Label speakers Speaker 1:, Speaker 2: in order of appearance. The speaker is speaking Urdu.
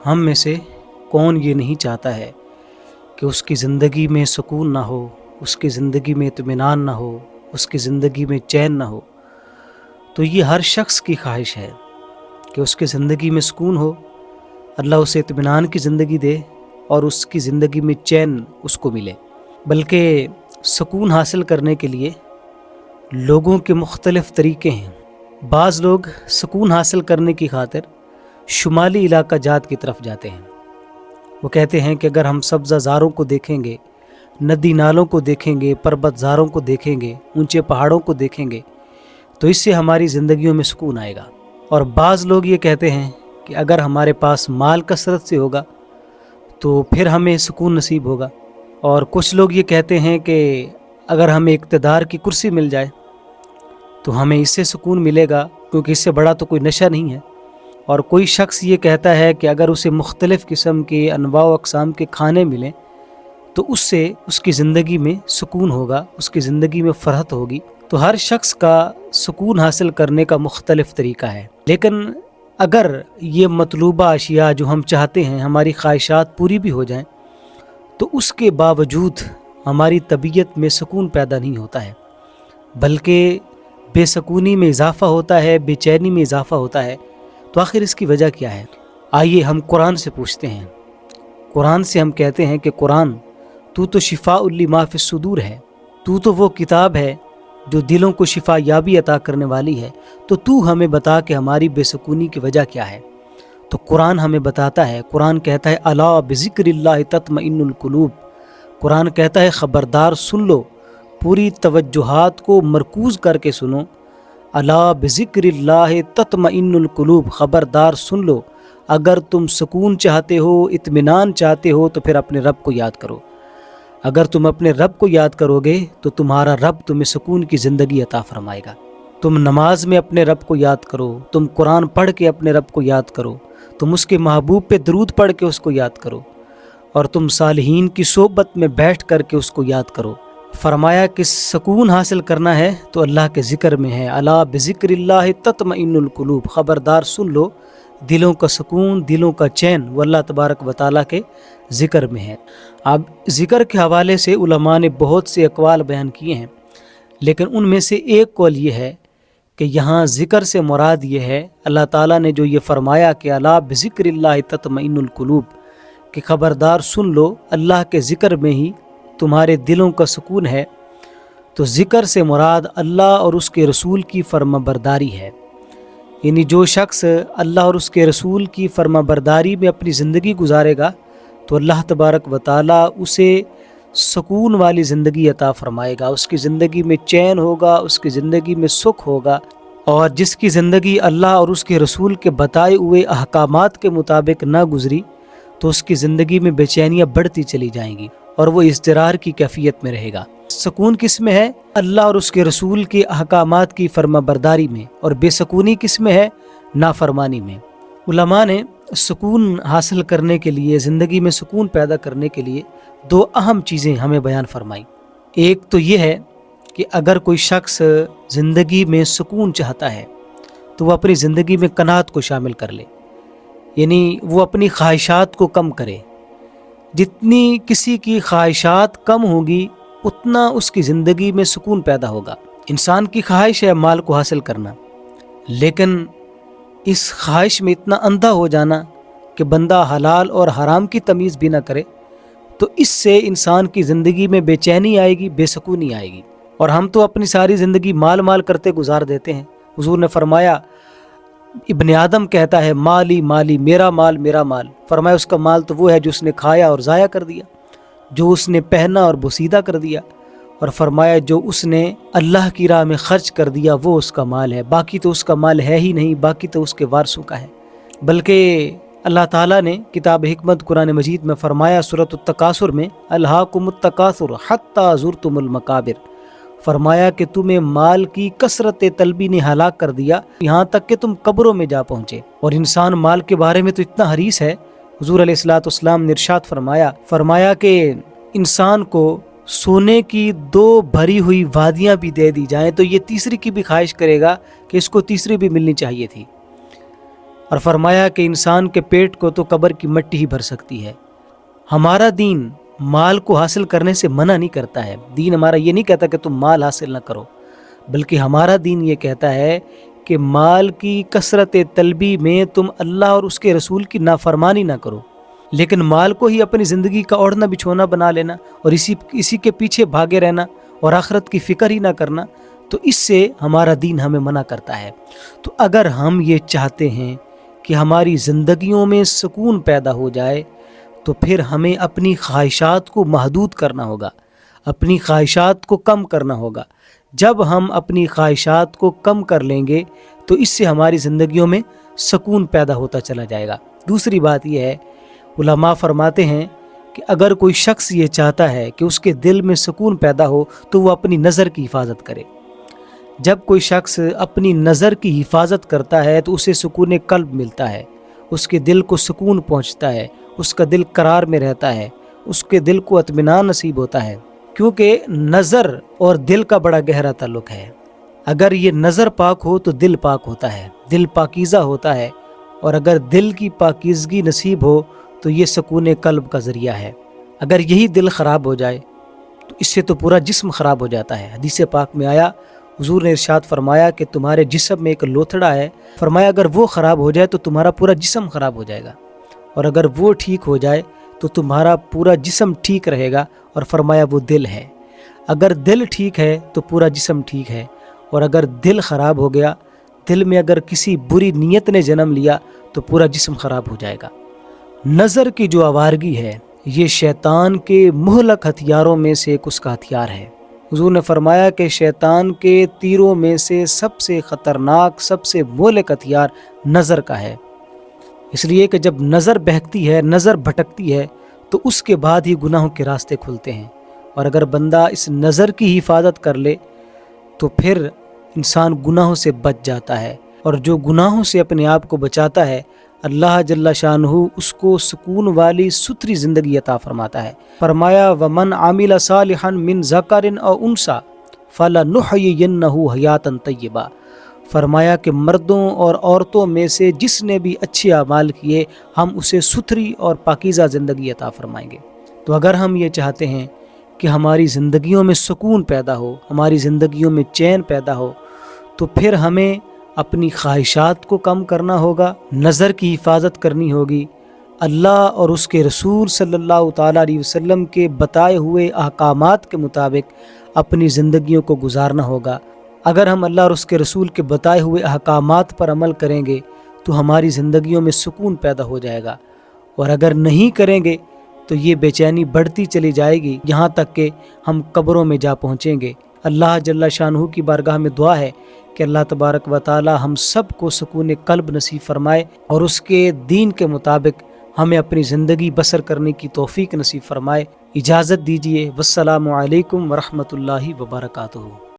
Speaker 1: ہم میں سے کون یہ نہیں چاہتا ہے کہ اس کی زندگی میں سکون نہ ہو، اس کی زندگی میں اطمینان نہ ہو، اس کی زندگی میں چین نہ ہو؟ تو یہ ہر شخص کی خواہش ہے کہ اس کی زندگی میں سکون ہو، اللہ اسے اطمینان کی زندگی دے اور اس کی زندگی میں چین اس کو ملے۔ بلکہ سکون حاصل کرنے کے لیے لوگوں کے مختلف طریقے ہیں۔ بعض لوگ سکون حاصل کرنے کی خاطر شمالی علاقہ جات کی طرف جاتے ہیں۔ وہ کہتے ہیں کہ اگر ہم سبزہ زاروں کو دیکھیں گے، ندی نالوں کو دیکھیں گے، پربت زاروں کو دیکھیں گے، اونچے پہاڑوں کو دیکھیں گے تو اس سے ہماری زندگیوں میں سکون آئے گا۔ اور بعض لوگ یہ کہتے ہیں کہ اگر ہمارے پاس مال کثرت سے ہوگا تو پھر ہمیں سکون نصیب ہوگا۔ اور کچھ لوگ یہ کہتے ہیں کہ اگر ہمیں اقتدار کی کرسی مل جائے تو ہمیں اس سے سکون ملے گا، کیونکہ اس سے بڑا تو کوئی نشہ نہیں ہے۔ اور کوئی شخص یہ کہتا ہے کہ اگر اسے مختلف قسم کے انواع و اقسام کے کھانے ملیں تو اس سے اس کی زندگی میں سکون ہوگا، اس کی زندگی میں فرحت ہوگی۔ تو ہر شخص کا سکون حاصل کرنے کا مختلف طریقہ ہے، لیکن اگر یہ مطلوبہ اشیاء جو ہم چاہتے ہیں، ہماری خواہشات پوری بھی ہو جائیں تو اس کے باوجود ہماری طبیعت میں سکون پیدا نہیں ہوتا ہے، بلکہ بے سکونی میں اضافہ ہوتا ہے، بے چینی میں اضافہ ہوتا ہے۔ تو آخر اس کی وجہ کیا ہے؟ آئیے ہم قرآن سے پوچھتے ہیں۔ قرآن سے ہم کہتے ہیں کہ قرآن تو شفاء لما فی الصدور ہے، تو وہ کتاب ہے جو دلوں کو شفا یابی عطا کرنے والی ہے، تو ہمیں بتا کہ ہماری بے سکونی کی وجہ کیا ہے۔ تو قرآن ہمیں بتاتا ہے، قرآن کہتا ہے الا بذکر اللہ تطمئن القلوب۔ قرآن کہتا ہے خبردار سن لو، پوری توجہات کو مرکوز کر کے سنو۔ الا بذکر اللہ تطمئن القلوب، خبردار سن لو، اگر تم سکون چاہتے ہو، اطمینان چاہتے ہو تو پھر اپنے رب کو یاد کرو۔ اگر تم اپنے رب کو یاد کرو گے تو تمہارا رب تمہیں سکون کی زندگی عطا فرمائے گا۔ تم نماز میں اپنے رب کو یاد کرو، تم قرآن پڑھ کے اپنے رب کو یاد کرو، تم اس کے محبوب پہ درود پڑھ کے اس کو یاد کرو، اور تم صالحین کی صحبت میں بیٹھ کر کے اس کو یاد کرو۔ فرمایا کہ سکون حاصل کرنا ہے تو اللہ کے ذکر میں ہے۔ الا بذکر اللہ تطمئن القلوب، خبردار سن لو، دلوں کا سکون، دلوں کا چین وہ اللہ تبارک و تعالیٰ کے ذکر میں ہے۔ اب ذکر کے حوالے سے علماء نے بہت سے اقوال بیان کیے ہیں، لیکن ان میں سے ایک قول یہ ہے کہ یہاں ذکر سے مراد یہ ہے، اللہ تعالیٰ نے جو یہ فرمایا کہ الا بذکر اللہ تطمئن القلوب، کہ خبردار سن لو، اللہ کے ذکر میں ہی تمہارے دلوں کا سکون ہے، تو ذکر سے مراد اللہ اور اس کے رسول کی فرما برداری ہے۔ یعنی جو شخص اللہ اور اس کے رسول کی فرما برداری میں اپنی زندگی گزارے گا تو اللہ تبارک و تعالیٰ اسے سکون والی زندگی عطا فرمائے گا، اس کی زندگی میں چین ہوگا، اس کی زندگی میں سکھ ہوگا۔ اور جس کی زندگی اللہ اور اس کے رسول کے بتائے ہوئے احکامات کے مطابق نہ گزری تو اس کی زندگی میں بے چینیاں بڑھتی چلی جائیں گی اور وہ اضطرار کی کیفیت میں رہے گا۔ سکون کس میں ہے؟ اللہ اور اس کے رسول کے احکامات کی فرما برداری میں، اور بے سکونی کس میں ہے؟ نافرمانی میں۔ علماء نے سکون حاصل کرنے کے لیے، زندگی میں سکون پیدا کرنے کے لیے دو اہم چیزیں ہمیں بیان فرمائی۔ ایک تو یہ ہے کہ اگر کوئی شخص زندگی میں سکون چاہتا ہے تو وہ اپنی زندگی میں قناعت کو شامل کر لے، یعنی وہ اپنی خواہشات کو کم کرے۔ جتنی کسی کی خواہشات کم ہوگی اتنا اس کی زندگی میں سکون پیدا ہوگا۔ انسان کی خواہش ہے مال کو حاصل کرنا، لیکن اس خواہش میں اتنا اندھا ہو جانا کہ بندہ حلال اور حرام کی تمیز بھی نہ کرے تو اس سے انسان کی زندگی میں بے چینی آئے گی، بے سکونی آئے گی۔ اور ہم تو اپنی ساری زندگی مال مال کرتے گزار دیتے ہیں۔ حضور نے فرمایا، ابن آدم کہتا ہے مالی مالی، میرا مال میرا مال۔ فرمایا اس کا مال تو وہ ہے جو اس نے کھایا اور ضائع کر دیا، جو اس نے پہنا اور بوسیدہ کر دیا، اور فرمایا جو اس نے اللہ کی راہ میں خرچ کر دیا وہ اس کا مال ہے، باقی تو اس کا مال ہے ہی نہیں، باقی تو اس کے وارثوں کا ہے۔ بلکہ اللہ تعالیٰ نے کتاب حکمت قرآن مجید میں فرمایا سورۃ التکاثر میں، الہاکم التکاثر حتی زرتم المقابر، فرمایا کہ تمہیں مال کی کثرت طلبی نے ہلاک کر دیا یہاں تک کہ تم قبروں میں جا پہنچے۔ اور انسان مال کے بارے میں تو اتنا حریص ہے، حضور علیہ الصلوۃ والسلام نے ارشاد فرمایا کہ انسان کو سونے کی 2 بھری ہوئی وادیاں بھی دے دی جائیں تو یہ تیسری کی بھی خواہش کرے گا کہ اس کو تیسری بھی ملنی چاہیے تھی۔ اور فرمایا کہ انسان کے پیٹ کو تو قبر کی مٹی ہی بھر سکتی ہے۔ ہمارا دین مال کو حاصل کرنے سے منع نہیں کرتا ہے، دین ہمارا یہ نہیں کہتا کہ تم مال حاصل نہ کرو، بلکہ ہمارا دین یہ کہتا ہے کہ مال کی کثرت طلبی میں تم اللہ اور اس کے رسول کی نافرمانی نہ کرو، لیکن مال کو ہی اپنی زندگی کا اوڑھنا بچھونا بنا لینا اور اسی کے پیچھے بھاگے رہنا اور آخرت کی فکر ہی نہ کرنا، تو اس سے ہمارا دین ہمیں منع کرتا ہے۔ تو اگر ہم یہ چاہتے ہیں کہ ہماری زندگیوں میں سکون پیدا ہو جائے تو پھر ہمیں اپنی خواہشات کو محدود کرنا ہوگا، اپنی خواہشات کو کم کرنا ہوگا۔ جب ہم اپنی خواہشات کو کم کر لیں گے تو اس سے ہماری زندگیوں میں سکون پیدا ہوتا چلا جائے گا۔ دوسری بات یہ ہے، علماء فرماتے ہیں کہ اگر کوئی شخص یہ چاہتا ہے کہ اس کے دل میں سکون پیدا ہو تو وہ اپنی نظر کی حفاظت کرے۔ جب کوئی شخص اپنی نظر کی حفاظت کرتا ہے تو اسے سکون قلب ملتا ہے، اس کے دل کو سکون پہنچتا ہے، اس کا دل قرار میں رہتا ہے، اس کے دل کو اطمینان نصیب ہوتا ہے، کیونکہ نظر اور دل کا بڑا گہرا تعلق ہے۔ اگر یہ نظر پاک ہو تو دل پاک ہوتا ہے، دل پاکیزہ ہوتا ہے، اور اگر دل کی پاکیزگی نصیب ہو تو یہ سکون قلب کا ذریعہ ہے۔ اگر یہی دل خراب ہو جائے تو اس سے تو پورا جسم خراب ہو جاتا ہے۔ حدیث پاک میں آیا، حضور نے ارشاد فرمایا کہ تمہارے جسم میں ایک لوتھڑا ہے، فرمایا اگر وہ خراب ہو جائے تو تمہارا پورا جسم خراب ہو جائے گا، اور اگر وہ ٹھیک ہو جائے تو تمہارا پورا جسم ٹھیک رہے گا، اور فرمایا وہ دل ہے۔ اگر دل ٹھیک ہے تو پورا جسم ٹھیک ہے، اور اگر دل خراب ہو گیا، دل میں اگر کسی بری نیت نے جنم لیا تو پورا جسم خراب ہو جائے گا۔ نظر کی جو آوارگی ہے یہ شیطان کے مہلک ہتھیاروں میں سے ایک اس کا ہتھیار ہے۔ حضور نے فرمایا کہ شیطان کے تیروں میں سے سب سے خطرناک، سب سے مہلک ہتھیار نظر کا ہے، اس لیے کہ جب نظر بہکتی ہے، نظر بھٹکتی ہے تو اس کے بعد ہی گناہوں کے راستے کھلتے ہیں، اور اگر بندہ اس نظر کی حفاظت کر لے تو پھر انسان گناہوں سے بچ جاتا ہے، اور جو گناہوں سے اپنے آپ کو بچاتا ہے اللہ جل شانہ اس کو سکون والی ستھری زندگی عطا فرماتا ہے۔ فرمایا وَمَنْ عَمِلَ صَالِحًا مِّن ذَكَرٍ أَوْ أُنثَىٰ فَلَنُحْيِيَنَّهُ حَيَاةً طَيِّبَةً، فرمایا کہ مردوں اور عورتوں میں سے جس نے بھی اچھے اعمال کیے ہم اسے ستھری اور پاکیزہ زندگی عطا فرمائیں گے۔ تو اگر ہم یہ چاہتے ہیں کہ ہماری زندگیوں میں سکون پیدا ہو، ہماری زندگیوں میں چین پیدا ہو، تو پھر ہمیں اپنی خواہشات کو کم کرنا ہوگا، نظر کی حفاظت کرنی ہوگی، اللہ اور اس کے رسول صلی اللہ تعالیٰ علیہ وسلم کے بتائے ہوئے احکامات کے مطابق اپنی زندگیوں کو گزارنا ہوگا۔ اگر ہم اللہ اور اس کے رسول کے بتائے ہوئے احکامات پر عمل کریں گے تو ہماری زندگیوں میں سکون پیدا ہو جائے گا، اور اگر نہیں کریں گے تو یہ بے چینی بڑھتی چلی جائے گی، یہاں تک کہ ہم قبروں میں جا پہنچیں گے۔ اللہ جل شانہ کی بارگاہ میں دعا ہے کہ اللہ تبارک و تعالی ہم سب کو سکون قلب نصیب فرمائے اور اس کے دین کے مطابق ہمیں اپنی زندگی بسر کرنے کی توفیق نصیب فرمائے۔ اجازت دیجیے، والسلام علیکم ورحمۃ اللہ وبرکاتہ۔